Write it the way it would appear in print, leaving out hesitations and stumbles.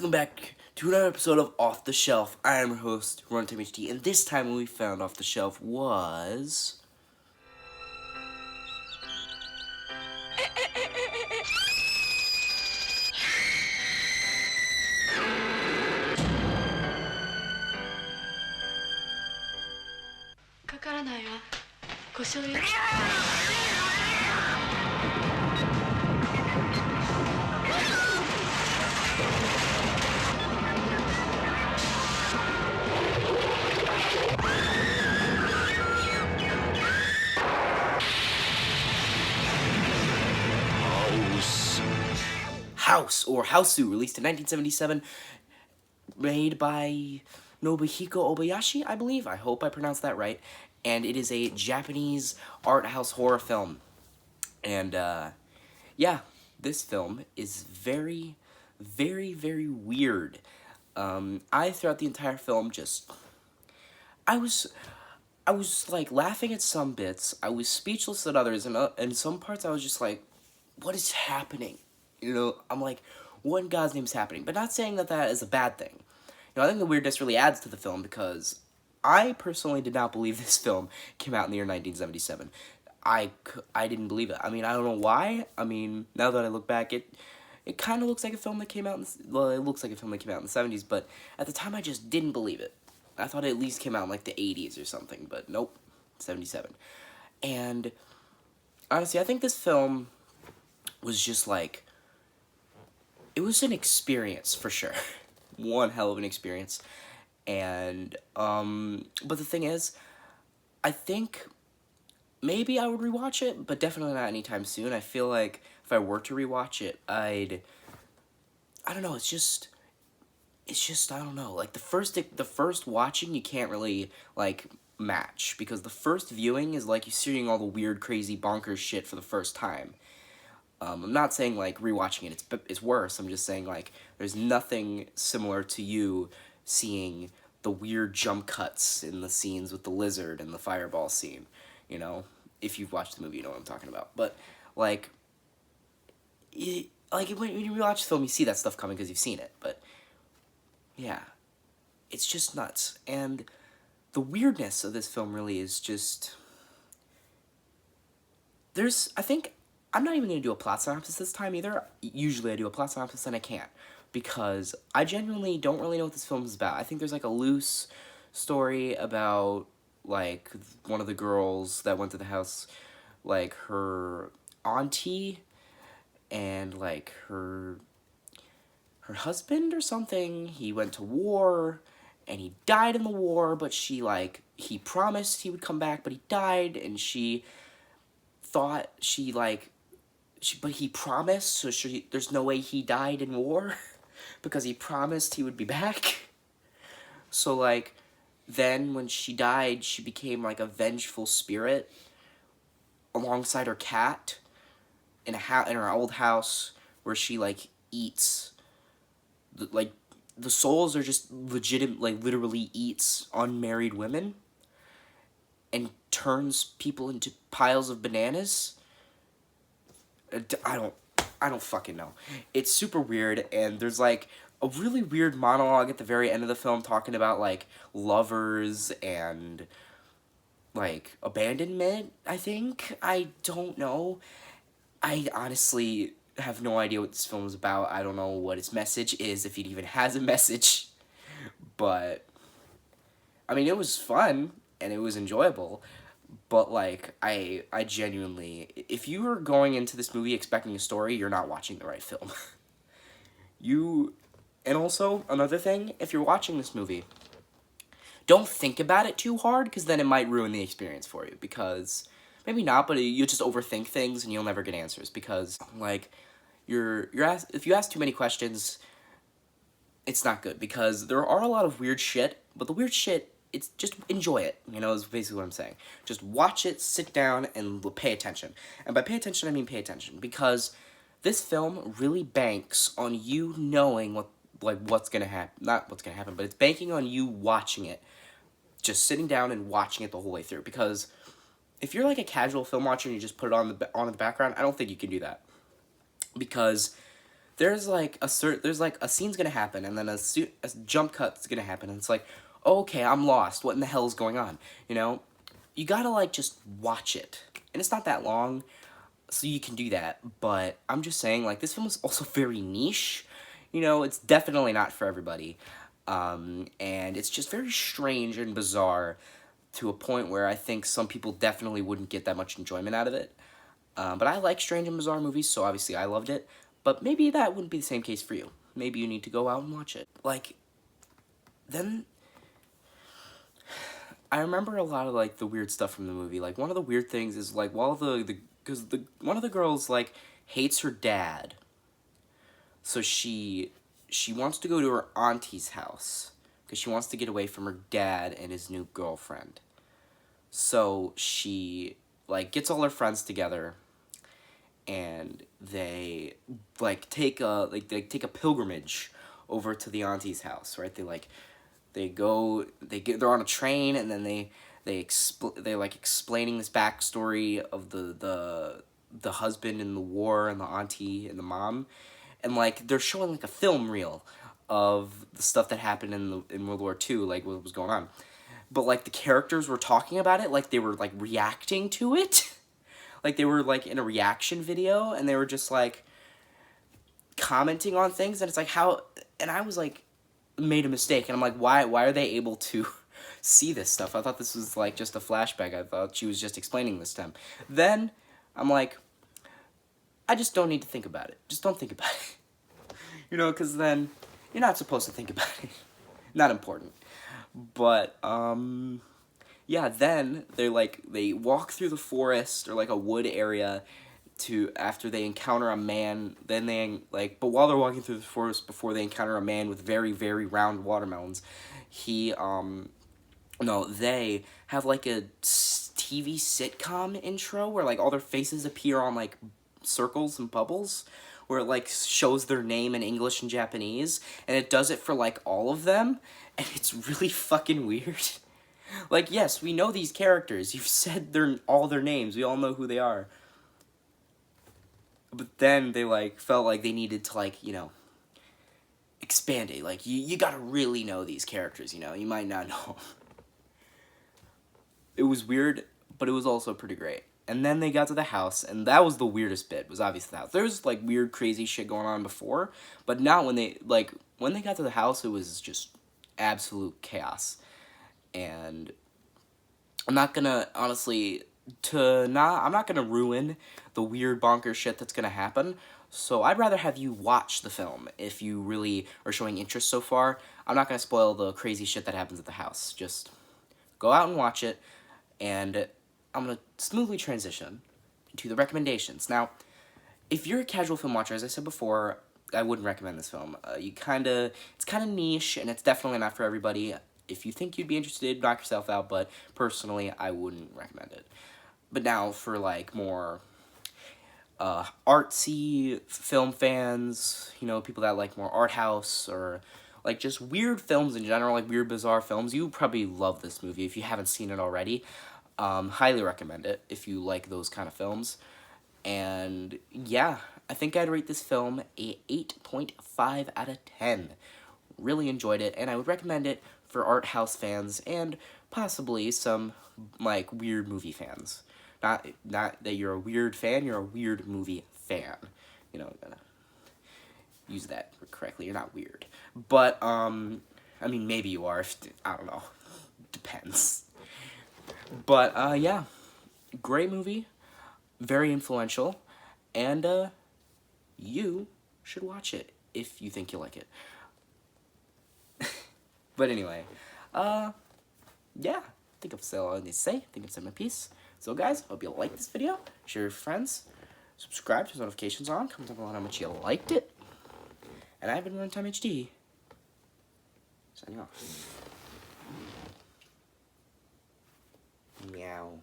Welcome back to another episode of Off the Shelf. I am your host, Runtime HD, and this time what we found off the shelf was... House, or Hausu, released in 1977, made by Nobuhiko Obayashi, I believe. I hope I pronounced that right. And it is a Japanese art house horror film. And, yeah, this film is very, very weird. Throughout the entire film, I was like laughing at some bits. I was speechless at others, and some parts I was just like, what is happening? You know, I'm like, what in God's name is happening? But not saying that that is a bad thing. You know, I think the weirdness really adds to the film because I personally did not believe this film came out in the year 1977. I didn't believe it. I mean, I don't know why. I mean, now that I look back, it kind of looks like a film that came out it looks like a film that came out in the 70s, but at the time I just didn't believe it. I thought it at least came out in like the 80s or something, but nope, 77. And honestly, I think this film was just like, it was an experience for sure. One hell of an experience. And, but the thing is, I think maybe I would rewatch it, but definitely not anytime soon. I feel like if I were to rewatch it, I don't know, it's just, I don't know, like, the first watching, you can't really, like, match, because the first viewing is like you're seeing all the weird, crazy, bonkers shit for the first time. I'm not saying, like, rewatching it, it's worse. I'm just saying, like, there's nothing similar to you seeing the weird jump cuts in the scenes with the lizard and the fireball scene, you know? If you've watched the movie, you know what I'm talking about. But, like, when you rewatch the film, you see that stuff coming because you've seen it. But, yeah, it's just nuts. And the weirdness of this film really is just... I think... I'm not even going to do a plot synopsis this time either. Usually I do a plot synopsis and I can't. Because I genuinely don't really know what this film is about. I think there's like a loose story about like one of the girls that went to the house, like her auntie and like her husband or something. He went to war and he died in the war, but he promised he would come back, but he died, and she thought but he promised, so there's no way he died in war, because he promised he would be back. So, like, then when she died, she became, like, a vengeful spirit alongside her cat in her old house, where she, like, eats, the souls are just literally eats unmarried women and turns people into piles of bananas. I don't fucking know. It's super weird, and there's, like, a really weird monologue at the very end of the film talking about, like, lovers and, like, abandonment, I think? I don't know. I honestly have no idea what this film is about. I don't know what its message is, if it even has a message. But, I mean, it was fun, and it was enjoyable. But, like, I genuinely... If you are going into this movie expecting a story, you're not watching the right film. And also, another thing, if you're watching this movie, don't think about it too hard, because then it might ruin the experience for you. Because, maybe not, but you'll just overthink things, and you'll never get answers. Because, like, if you ask too many questions, it's not good. Because there are a lot of weird shit, but the weird shit... It's just enjoy it, you know, is basically what I'm saying. Just watch it, sit down, and pay attention. And by pay attention, I mean pay attention. Because this film really banks on you knowing what's gonna happen. Not what's gonna happen, but it's banking on you watching it. Just sitting down and watching it the whole way through. Because if you're like a casual film watcher and you just put it on in the background, I don't think you can do that. Because there's like there's like a scene's gonna happen, and then a jump cut's gonna happen, and it's like, oh, okay, I'm lost. What in the hell is going on? You know, you gotta like just watch it, and it's not that long, so you can do that. But I'm just saying, like, this film is also very niche. You know, it's definitely not for everybody, and it's just very strange and bizarre to a point where I think some people definitely wouldn't get that much enjoyment out of it. But I like strange and bizarre movies, so obviously I loved it. But maybe that wouldn't be the same case for you. Maybe you need to go out and watch it. Like, then I remember a lot of like the weird stuff from the movie. Like, one of the weird things is like while because one of the girls like hates her dad, so she wants to go to her auntie's house because she wants to get away from her dad and his new girlfriend. So she like gets all her friends together, and they like they take a pilgrimage over to the auntie's house, right? They're on a train, and then they're like explaining this backstory of the husband in the war and the auntie and the mom, and like they're showing like a film reel of the stuff that happened in World War II, like what was going on. But like the characters were talking about it like they were like reacting to it. Like they were like in a reaction video, and they were just like commenting on things, and it's like how, and I was like made a mistake, and I'm like, why are they able to see this stuff? I thought this was like just a flashback. I thought she was just explaining this to him. Then I'm like, I just don't need to think about it. Just don't think about it. You know, because then you're not supposed to think about it. Not important. But yeah, then they walk through the forest or like a wood area to after they encounter a man. Then they like, but while they're walking through the forest, before they encounter a man with very very round watermelons, he no, they have like a TV sitcom intro where like all their faces appear on like circles and bubbles, where it like shows their name in English and Japanese, and it does it for like all of them, and it's really fucking weird. Like, yes, we know these characters. You've said all their names. We all know who they are. But then they like felt like they needed to like, you know, expand it. Like you gotta really know these characters, you know. You might not know. It was weird, but it was also pretty great. And then they got to the house, and that was the weirdest bit, was obviously the house. There was, like, weird, crazy shit going on before, but not when they got to the house, it was just absolute chaos. And I'm not gonna, honestly, I'm not gonna ruin the weird bonker shit that's gonna happen, so I'd rather have you watch the film if you really are showing interest so far. I'm not gonna spoil the crazy shit that happens at the house. Just go out and watch it, and I'm going to smoothly transition into the recommendations. Now, if you're a casual film watcher, as I said before, I wouldn't recommend this film. It's kind of niche, and it's definitely not for everybody. If you think you'd be interested, knock yourself out, but personally, I wouldn't recommend it. But now, for, like, more artsy film fans, you know, people that like more art house, or like just weird films in general, like weird, bizarre films, you probably love this movie if you haven't seen it already. Highly recommend it if you like those kind of films. And yeah, I think I'd rate this film a 8.5 out of 10. Really enjoyed it, and I would recommend it for art house fans and possibly some like weird movie fans. Not that you're a weird fan, you're a weird movie fan. You know, I'm gonna use that correctly. You're not weird. But I mean, maybe you are. I don't know. Depends. But yeah, great movie, very influential, and you should watch it if you think you'll like it. But anyway, yeah, I think I've said all I need to say. I think I've said my piece. So guys, hope you like this video. Share with your friends. Subscribe, turn notifications on. Comment down below how much you liked it. And I've been Runtime HD. Signing off. Meow.